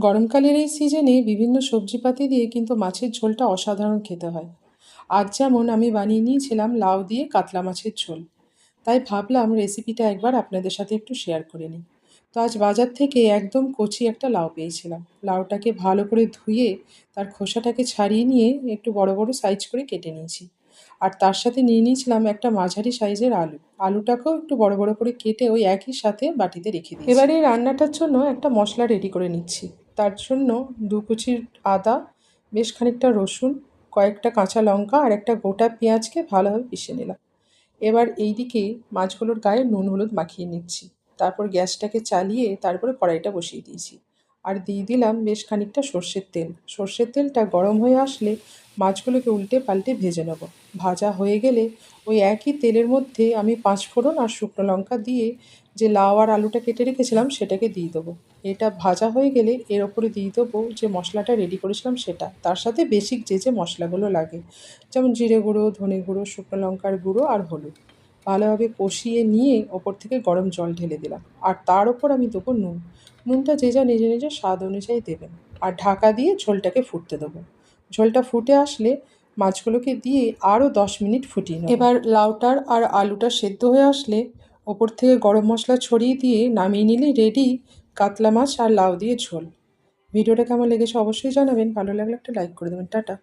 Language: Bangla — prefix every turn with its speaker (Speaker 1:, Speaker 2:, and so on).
Speaker 1: গরমকালের এই সিজনে বিভিন্ন সবজিপাতি দিয়ে কিন্তু মাছের ঝোলটা অসাধারণ খেতে হয়। আজ যেমন আমি বানিয়ে নিয়েছিলাম লাউ দিয়ে কাতলা মাছের ঝোল। তাই ভাবলাম রেসিপিটা একবার আপনাদের সাথে একটু শেয়ার করে নিই। তো আজ বাজার থেকে একদম কচি একটা লাউ পেয়েছিলাম। লাউটাকে ভালো করে ধুয়ে তার খোসাটাকে ছাড়িয়ে নিয়ে একটু বড় বড় সাইজ করে কেটে নিয়েছি। আর তার সাথে নিয়ে নিয়েছিলাম একটা মাঝারি সাইজের আলু। আলুটাকেও একটু বড় বড় করে কেটে ওই একই সাথে বাটিতে রেখে দিয়েছি। এবারে এই রান্নাটার জন্য একটা মশলা রেডি করে নিচ্ছি। তার জন্য 2 কুচি আদা, বেশ খানিকটা রসুন, কয়েকটা কাঁচা লঙ্কা আর একটা গোটা পেঁয়াজকে ভালোভাবে পিষে নিলাম। এবার এইদিকে মাছগুলোর গায়ে নুন হলুদ মাখিয়ে নিচ্ছি। তারপর গ্যাসটাকে চালিয়ে তারপরে কড়াইটা বসিয়ে দিয়েছি। আর দিয়ে দিলাম বেশ খানিকটা সর্ষের তেল। সর্ষের তেলটা গরম হয়ে আসলে মাছগুলোকে উল্টে পাল্টে ভেজে নেব। ভাজা হয়ে গেলে ওই একই তেলের মধ্যে আমি 5 ফোড়ন আর শুকনো লঙ্কা দিয়ে যে লাউ আর আলুটা কেটে রেখেছিলাম সেটাকে দিয়ে দেবো। এটা ভাজা হয়ে গেলে এর ওপরে দিয়ে দেবো যে মশলাটা রেডি করেছিলাম সেটা। তার সাথে বেসিক যে মশলাগুলো লাগে, যেমন জিরে গুঁড়ো, ধনে গুঁড়ো, শুকনো লঙ্কার গুঁড়ো আর হলুদ। ভালোভাবে কষিয়ে নিয়ে ওপর থেকে গরম জল ঢেলে দিলাম। আর তার ওপর আমি দেবো নুন। নুনটা যে যা নিজের নিজের স্বাদ অনুযায়ী দেবেন। আর ঢাকা দিয়ে ঝোলটাকে ফুটতে দেবো। ঝোলটা ফুটে আসলে মাছগুলোকে দিয়ে আরও 10 মিনিট ফুটিয়ে নেব। এবার লাউটার আর আলুটা সেদ্ধ হয়ে আসলে ওপর থেকে গরম মশলা ছড়িয়ে দিয়ে নামিয়ে নিলে রেডি কাতলা মাছ আর লাউ দিয়ে ঝোল। ভিডিওটা কেমন লেগেছে অবশ্যই জানাবেন। ভালো লাগলে একটা লাইক করে দেবেন। টাটা।